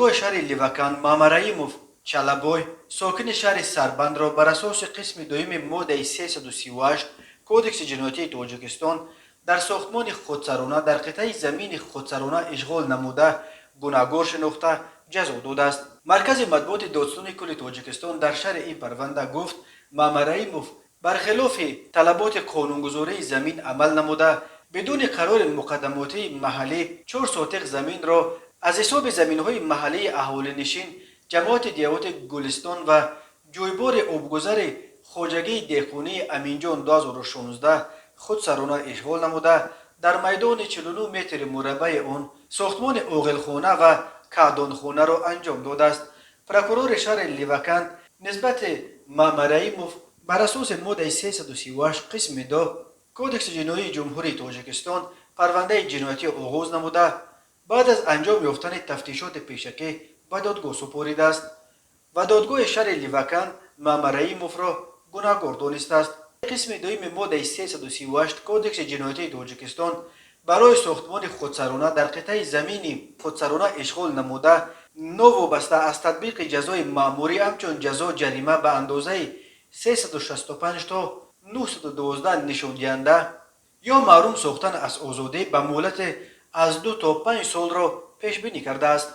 دادگاه شهر لیوکان مامرایموف چالابوی ساکن شهر سربند را بر اساس قسم دوم ماده 338 کودکس جنایتی تاجیکستان در ساختمان خودسرانه در قطعه زمین خودسرانه اشغال نموده گناهکار شناخته جزا داده است. مرکز مطبوعات دادستان کل تاجیکستان در شرح این پرونده گفت مامرایموف برخلاف طلبات قانونگذاری زمین عمل نموده بدون قرار مقدماتی محلی 4 ساتق زمین را از حساب زمین‌های محلی اهالی نشین جماعت دیوات گلستان و جویبار آبگذر خواجگی دهقانی امینجان 2016 خودسرانه اشغال نموده در میدان 49 متر مربع آن ساختمان عاقلخانه و کعدانخانه را انجام داده است. پروکورور شهر لیوکان نسبت مامرایموف بر اساس ماده 338 قسم 2 کودکس جنایی جمهوری تاجیکستان پرونده جنایتی آغاز نموده بعد از انجام یافتن تفتیشات پیشکی به دادگاه سپرده است و دادگاه شهر لیوکان مامرایموف را گناهکار دانسته است. قسم دوم ماده 338 کودکس جنایتی تاجیکستان برای ساختمان خودسرانه در قطعه زمین خودسرانه اشغال نموده نوابسته از تطبیق جزای مأموری همچون جزا جریمه به اندازه 365 تا 912 نشان دهنده یا محروم ساختن از آزادی به مهلت از 2 تا 5 سال را پیش بینی کرده است.